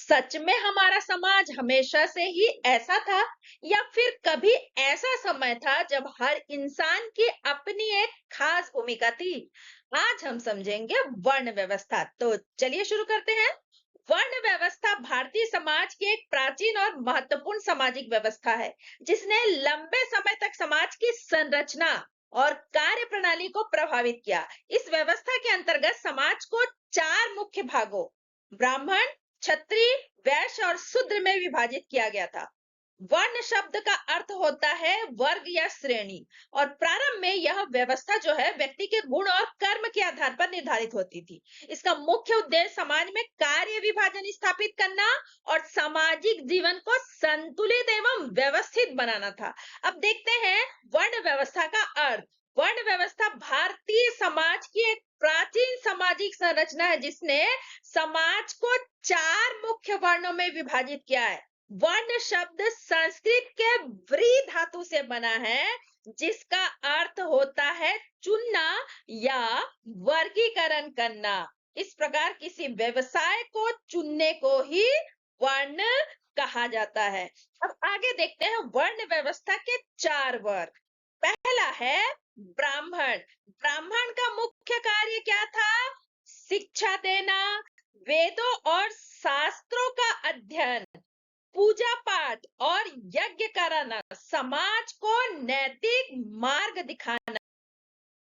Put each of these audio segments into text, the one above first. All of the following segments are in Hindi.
सच में हमारा समाज हमेशा से ही ऐसा था, या फिर कभी ऐसा समय था जब हर इंसान की अपनी एक खास भूमिका थी? आज हम समझेंगे वर्ण व्यवस्था। तो चलिए शुरू करते हैं। वर्ण व्यवस्था भारतीय समाज की एक प्राचीन और महत्वपूर्ण सामाजिक व्यवस्था है, जिसने लंबे समय तक समाज की संरचना और कार्य प्रणाली को प्रभावित किया। इस व्यवस्था के अंतर्गत समाज को चार मुख्य भागों, ब्राह्मण, क्षत्रिय, वैश्य और शूद्र में विभाजित किया गया था। वर्ण शब्द का अर्थ होता है वर्ग या श्रेणी, और प्रारंभ में यह व्यवस्था जो है व्यक्ति के गुण और कर्म के आधार पर निर्धारित होती थी। इसका मुख्य उद्देश्य समाज में कार्य विभाजन स्थापित करना और सामाजिक जीवन को संतुलित एवं व्यवस्थित बनाना था। अब देखते हैं वर्ण व्यवस्था का अर्थ। वर्ण व्यवस्था भारतीय समाज की एक प्राचीन सामाजिक संरचना है, जिसने समाज को चार मुख्य वर्णों में विभाजित किया है। वर्ण शब्द संस्कृत के व्री धातु से बना है, जिसका अर्थ होता है चुनना या वर्गीकरण करना। इस प्रकार किसी व्यवसाय को चुनने को ही वर्ण कहा जाता है। अब आगे देखते हैं वर्ण व्यवस्था के चार वर्ग। पहला है ब्राह्मण। ब्राह्मण का मुख्य कार्य क्या था? शिक्षा देना, वेदों और शास्त्रों का अध्ययन, पूजा पाठ और यज्ञ कराना, समाज को नैतिक मार्ग दिखाना।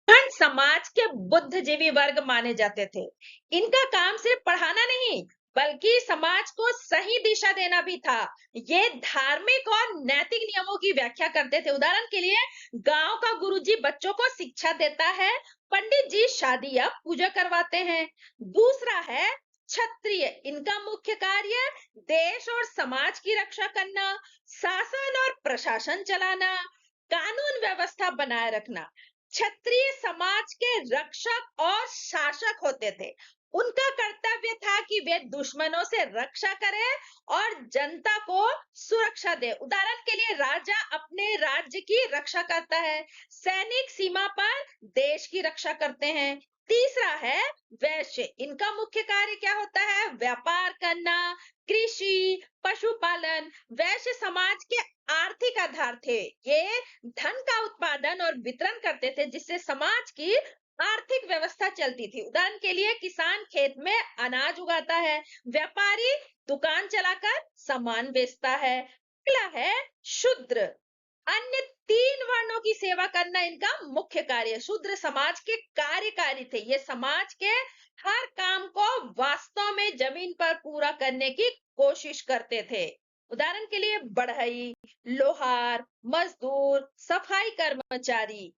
ब्राह्मण समाज के बुद्धिजीवी वर्ग माने जाते थे। इनका काम सिर्फ पढ़ाना नहीं, बल्कि समाज को सही दिशा देना भी था। ये धार्मिक और नैतिक नियमों की व्याख्या करते थे। उदाहरण के लिए गांव का गुरुजी बच्चों को शिक्षा देता है, पंडित जी शादी या पूजा करवाते हैं। दूसरा है क्षत्रिय। इनका मुख्य कार्य देश और समाज की रक्षा करना, शासन और प्रशासन चलाना, कानून व्यवस्था बनाए रखना। क्षत्रिय समाज के रक्षक और शासक होते थे। उनका कर्तव्य था कि वे दुश्मनों से रक्षा करें और जनता को सुरक्षा दे। उदाहरण के लिए राजा अपने राज्य की रक्षा करता है, सैनिक सीमा पर देश की रक्षा करते हैं। तीसरा है वैश्य। इनका मुख्य कार्य क्या होता है? व्यापार करना, कृषि, पशुपालन। वैश्य समाज के आर्थिक आधार थे। ये धन का उत्पादन और वितरण करते थे, जिससे समाज की आर्थिक व्यवस्था चलती थी। उदाहरण के लिए किसान खेत में अनाज उगाता है, व्यापारी दुकान चलाकर सामान बेचता है। अगला है शूद्र। अन्य तीन वर्णों की सेवा करना इनका मुख्य कार्य। शूद्र समाज के कार्यकारी थे। ये समाज के हर काम को वास्तव में जमीन पर पूरा करने की कोशिश करते थे। उदाहरण के लिए बढ़ई, लोहार, मजदूर, सफाई कर्मचारी।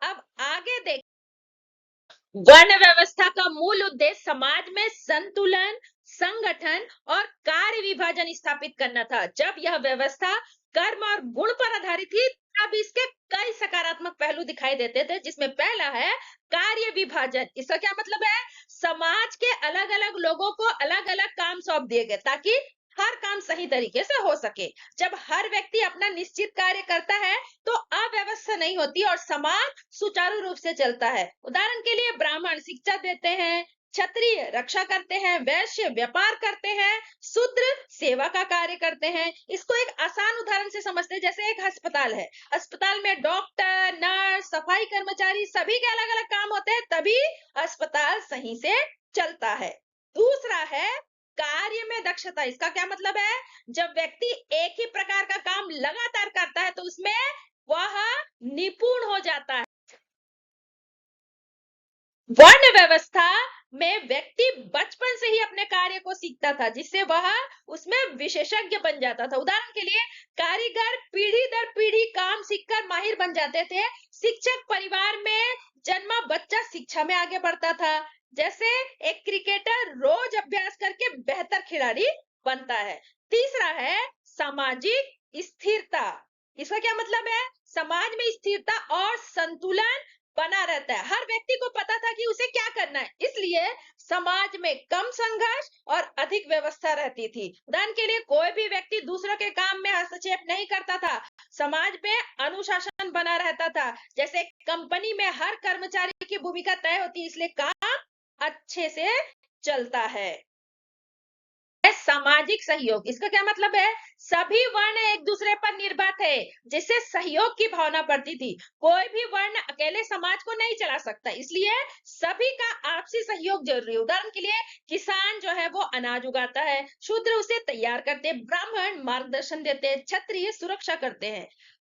अब आगे देख, वर्ण व्यवस्था का मूल उद्देश्य समाज में संतुलन, संगठन और कार्य विभाजन स्थापित करना था। जब यह व्यवस्था कर्म और गुण पर आधारित थी, तब इसके कई सकारात्मक पहलू दिखाई देते थे, जिसमें पहला है कार्य विभाजन। इसका क्या मतलब है? समाज के अलग अलग लोगों को अलग अलग काम सौंप दिए गए, ताकि हर काम सही तरीके से हो सके। जब हर व्यक्ति अपना निश्चित कार्य करता है, तो अव्यवस्था नहीं होती और समाज सुचारू रूप से चलता है। उदाहरण के लिए ब्राह्मण शिक्षा देते हैं, क्षत्रिय रक्षा करते हैं, वैश्य व्यापार करते हैं, शूद्र सेवा का कार्य करते हैं। इसको एक आसान उदाहरण से समझते हैं। जैसे एक अस्पताल है, अस्पताल में डॉक्टर, नर्स, सफाई कर्मचारी सभी के अलग अलग काम होते हैं, तभी अस्पताल सही से चलता है। दूसरा है कार्य में दक्षता। इसका क्या मतलब है? जब व्यक्ति एक ही प्रकार का काम लगातार करता है, तो उसमें वह निपुण हो जाता है। वर्ण व्यवस्था में व्यक्ति बचपन से ही अपने कार्य को सीखता था, जिससे वह उसमें विशेषज्ञ बन जाता था। उदाहरण के लिए कारीगर पीढ़ी दर पीढ़ी काम सीखकर माहिर बन जाते थे। शिक्षक परिवार में जन्मा बच्चा शिक्षा में आगे बढ़ता था। जैसे एक क्रिकेटर रोज अभ्यास करके बेहतर खिलाड़ी बनता है। तीसरा है सामाजिक स्थिरता। इसका क्या मतलब है? समाज में स्थिरता और संतुलन बना रहता है। हर व्यक्ति को पता था कि उसे क्या करना है, इसलिए समाज में कम संघर्ष और अधिक व्यवस्था रहती थी। उदाहरण के लिए कोई भी व्यक्ति दूसरों के काम में हस्तक्षेप नहीं करता था। समाज में अनुशासन बना रहता था। जैसे कंपनी में हर कर्मचारी की भूमिका तय होती है, इसलिए काम अच्छे से चलता है। सामाजिक सहयोग। इसका क्या मतलब है? सभी वर्ण एक दूसरे पर निर्भर थे, जिससे सहयोग की भावना बढ़ती थी। कोई भी वर्ण अकेले समाज को नहीं चला सकता, इसलिए सभी का आपसी सहयोग जरूरी है। उदाहरण के लिए किसान जो है वो अनाज उगाता है, शूद्र उसे तैयार करते हैं, ब्राह्मण मार्गदर्शन देते हैं, क्षत्रिय सुरक्षा करते हैं।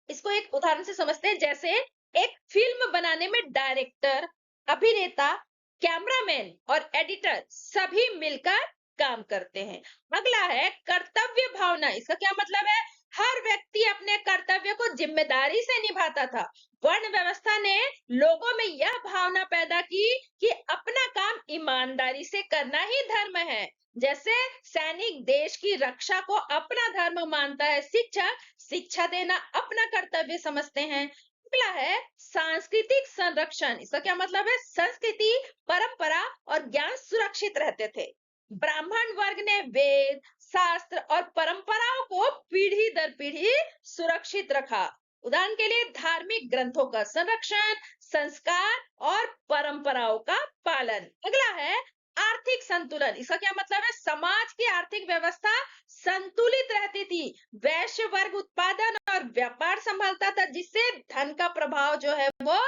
इसको एक उदाहरण से समझते हैं, जैसे एक फिल्म बनाने में डायरेक्टर, अभिनेता, कैमरामैन और एडिटर सभी मिलकर काम करते हैं। अगला है कर्तव्य भावना। इसका क्या मतलब है? हर व्यक्ति अपने कर्तव्य को जिम्मेदारी से निभाता था। वर्ण व्यवस्था ने लोगों में यह भावना पैदा की कि अपना काम ईमानदारी से करना ही धर्म है। जैसे सैनिक देश की रक्षा को अपना धर्म मानता है, शिक्षक शिक्षा देना अपना कर्तव्य समझते हैं। अगला है सांस्कृतिक संरक्षण। इसका क्या मतलब है? संस्कृति, परंपरा और ज्ञान सुरक्षित रहते थे। ब्राह्मण वर्ग ने वेद, शास्त्र और परंपराओं को पीढ़ी दर पीढ़ी सुरक्षित रखा। उदाहरण के लिए धार्मिक ग्रंथों का संरक्षण, संस्कार और परंपराओं का पालन। अगला है आर्थिक संतुलन। इसका क्या मतलब है? समाज की आर्थिक व्यवस्था संतुलित रहती थी। वैश्य वर्ग उत्पादन और व्यापार संभालता था, जिससे धन का प्रभाव जो है वो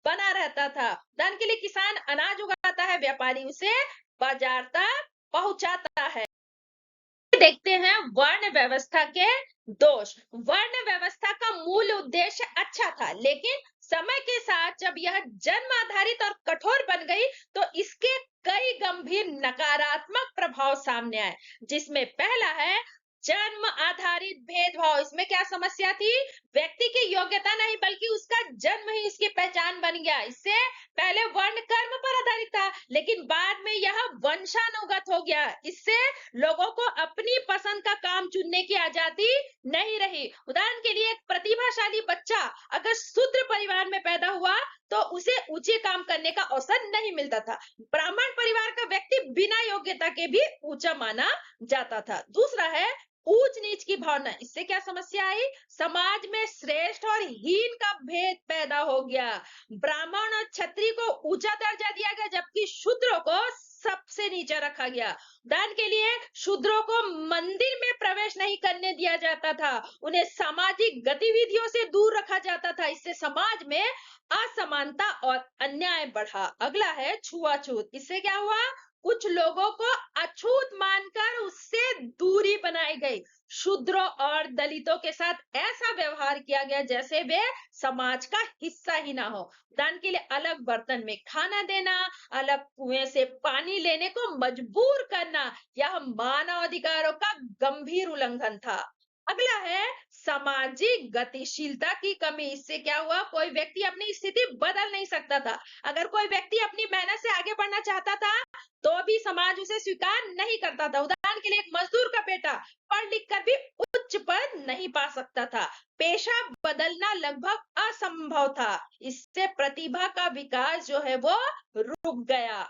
बना रहता था। उदाहरण के लिए किसान अनाज उगाता है, व्यापारी उसे बाजार तक पहुंचाता है। देखते हैं वर्ण व्यवस्था के दोष। वर्ण व्यवस्था का मूल उद्देश्य अच्छा था, लेकिन समय के साथ जब यह जन्म आधारित और कठोर बन गई, तो इसके कई गंभीर नकारात्मक प्रभाव सामने आए, जिसमें पहला है जन्म आधारित भेदभाव। इसमें क्या समस्या थी? व्यक्ति की योग्यता नहीं, बल्कि उसका जन्म ही उसकी पहचान बन गया। इससे पहले वर्ण कर्म पर आधारित था, लेकिन बाद में यह वंशानुगत हो गया। इससे लोगों को अपनी पसंद का काम चुनने की आजादी नहीं रही। उदाहरण के लिए एक प्रतिभाशाली बच्चा अगर शूद्र परिवार में पैदा हुआ, तो उसे ऊंचे काम करने का अवसर नहीं मिलता था। ब्राह्मण परिवार का व्यक्ति बिना योग्यता के भी ऊंचा माना जाता था। दूसरा है ऊंच नीच की भावना। इससे क्या समस्या आई? समाज में श्रेष्ठ और हीन का भेद पैदा हो गया। ब्राह्मण और क्षत्रिय को ऊंचा दर्जा दिया गया, जबकि शूद्रों को सबसे नीचे रखा गया। उदाहरण के लिए शूद्रों को मंदिर में प्रवेश नहीं करने दिया जाता था, उन्हें सामाजिक गतिविधियों से दूर रखा जाता था। इससे समाज में असमानता और अन्याय बढ़ा। अगला है छुआछूत। इससे क्या हुआ? कुछ लोगों को अछूत मानकर उससे दूरी बनाई गई। शूद्रों और दलितों के साथ ऐसा व्यवहार किया गया जैसे वे समाज का हिस्सा ही ना हो। उदाहरण के लिए अलग बर्तन में खाना देना, अलग कुएं से पानी लेने को मजबूर करना, यह मानव अधिकारों का गंभीर उल्लंघन था। अगला है सामाजिक गतिशीलता की कमी। इससे क्या हुआ? कोई व्यक्ति अपनी स्थिति बदल नहीं सकता था। अगर कोई व्यक्ति अपनी मेहनत से आगे बढ़ना चाहता था, तो भी समाज उसे स्वीकार नहीं करता था। उदाहरण के लिए एक मजदूर का बेटा पढ़ लिख कर भी उच्च पद नहीं पा सकता था। पेशा बदलना लगभग असंभव था। इससे प्रतिभा का विकास जो है वो रुक गया।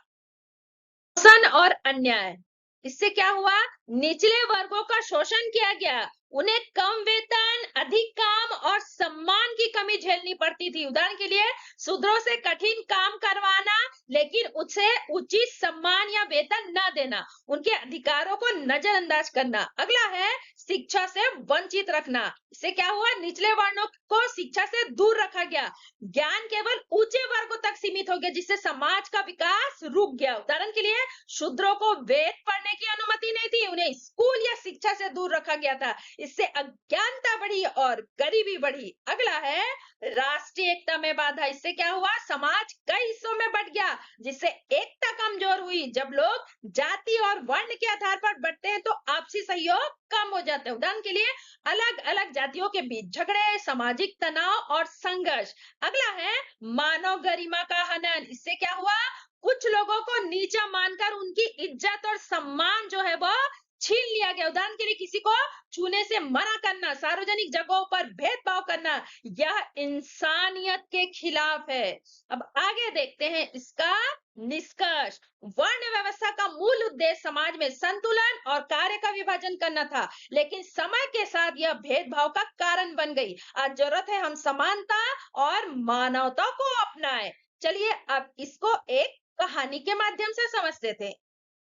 शोषण और अन्याय। इससे क्या हुआ? निचले वर्गों का शोषण किया गया। उन्हें कम वेतन, अधिक काम और सम्मान की कमी झेलनी पड़ती थी। उदाहरण के लिए शूद्रों से कठिन काम करवाना, लेकिन उसे उचित सम्मान या वेतन न देना, उनके अधिकारों को नजरअंदाज करना। अगला है शिक्षा से वंचित रखना। इससे क्या हुआ? निचले वर्णों को शिक्षा से दूर रखा गया। ज्ञान केवल ऊंचे वर्गों तक सीमित हो गया, जिससे समाज का विकास रुक गया। उदाहरण के लिए शूद्रों को वेद पढ़ने की अनुमति नहीं थी, उन्हें स्कूल या शिक्षा से दूर रखा गया था। इससे अज्ञानता बढ़ी और गरीबी बढ़ी। अगला है राष्ट्रीय एकता में बाधा। इससे क्या हुआ? समाज कई हिस्सों में बंट गया, जिससे एकता कमजोर हुई। जब लोग जाति और वर्ण के आधार पर बंटते हैं, तो आपसी सहयोग कम हो जाता है। उदाहरण के लिए अलग अलग जातियों के बीच झगड़े, सामाजिक तनाव और संघर्ष। अगला है मानव गरिमा का हनन। इससे क्या हुआ? कुछ लोगों को नीचा मानकर उनकी इज्जत और सम्मान जो है वो छीन लिया गया। उदाहरण के लिए किसी को छूने से मना करना, सार्वजनिक जगहों पर भेदभाव करना, यह इंसानियत के खिलाफ है। अब आगे देखते हैं इसका निष्कर्ष। वर्ण व्यवस्था का मूल उद्देश्य समाज में संतुलन और कार्य का विभाजन करना था, लेकिन समय के साथ यह भेदभाव का कारण बन गई। आज जरूरत है हम समानता और मानवता को अपनाएं। चलिए अब इसको एक कहानी के माध्यम से समझते थे।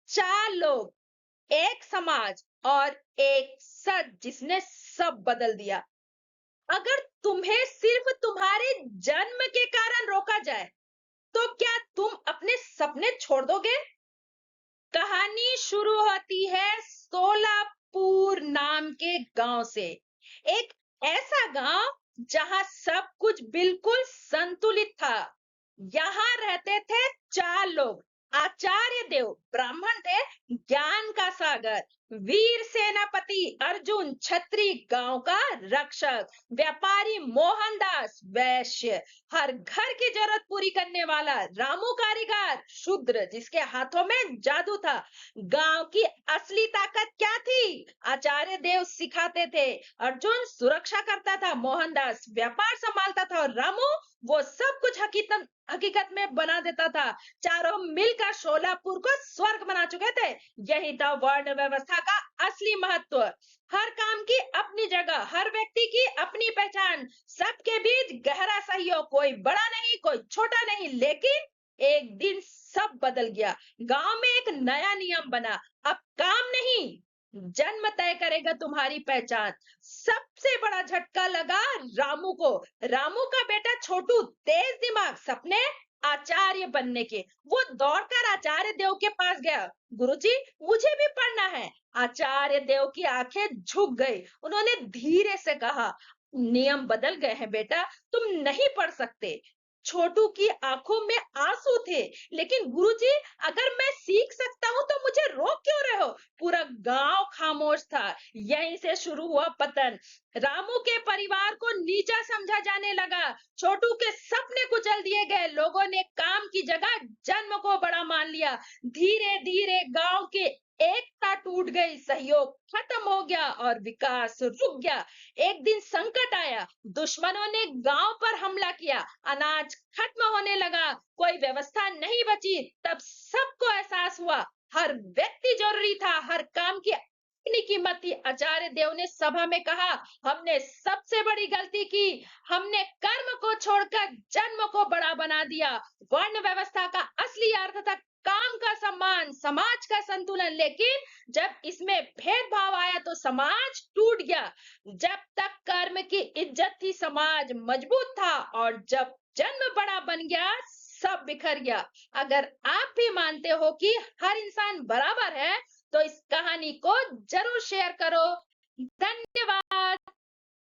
चार लोग एक समाज और एक सच जिसने सब बदल दिया। अगर तुम्हें सिर्फ तुम्हारे जन्म के कारण रोका जाए, तो क्या तुम अपने सपने छोड़ दोगे? कहानी शुरू होती है सोलापुर नाम के गांव से। एक ऐसा गांव जहां सब कुछ बिल्कुल संतुलित था। यहाँ रहते थे चार लोग। आचार्य देव ब्राह्मण थे, ज्ञान का सागर। वीर सेनापति अर्जुन छत्री गांव का रक्षक। व्यापारी मोहनदास वैश्य, हर घर की जरूरत पूरी करने वाला। रामू कारीगर शूद्र जिसके हाथों में जादू था। गांव की असली ताकत क्या थी? आचार्य देव सिखाते थे, अर्जुन सुरक्षा करता था, मोहनदास व्यापार संभालता था और रामू वो सब कुछ हकीकत में बना देता था। चारों मिलकर शोलापुर को स्वर्ग बना चुके थे। यही था वर्ण व्यवस्था का असली महत्व। हर काम की अपनी जगह, हर व्यक्ति की अपनी पहचान, सबके बीच गहरा सहयोग। कोई बड़ा नहीं, कोई छोटा नहीं। लेकिन एक दिन सब बदल गया। गांव में एक नया नियम बना। अब काम नहीं, जन्म तय करेगा तुम्हारी पहचान। सबसे बड़ा झटका लगा रामू को। रामू का बेटा छोटू, तेज दिमाग, सपने आचार्य बनने के। वो दौड़कर आचार्य देव के पास गया। गुरुजी, मुझे भी पढ़ना है। आचार्य देव की आंखें झुक गई। उन्होंने धीरे से कहा, नियम बदल गए हैं बेटा, तुम नहीं पढ़ सकते। छोटू की आंखों में आंसू थे। लेकिन गुरुजी, अगर मैं सीख सकता हूँ तो मुझे रोक क्यों रहे हो? पूरा गांव खामोश था। यहीं से शुरू हुआ पतन। रामू के परिवार को नीचा समझा जाने लगा। छोटू के सपने कुचल दिए गए। लोगों ने काम की जगह जन्म को बड़ा मान लिया। धीरे धीरे गांव के एकता टूट गई, सहयोग खत्म हो गया और विकास रुक गया। एक दिन संकट आया, दुश्मनों ने गांव पर हमला किया। अनाज खत्म होने लगा, कोई व्यवस्था नहीं बची। तब सबको एहसास हुआ, हर व्यक्ति जरूरी था, हर काम की अपनी कीमत थी। आचार्य देव ने सभा में कहा, हमने सबसे बड़ी गलती की। हमने कर्म को छोड़कर जन्म को बड़ा बना दिया। वर्ण व्यवस्था का असली अर्थ था काम का सम्मान, समाज का संतुलन। लेकिन जब इसमें भेदभाव आया तो समाज टूट गया। जब तक कर्म की इज्जत थी समाज मजबूत था, और जब जन्म बड़ा बन गया सब बिखर गया। अगर आप भी मानते हो कि हर इंसान बराबर है, तो इस कहानी को जरूर शेयर करो। धन्यवाद।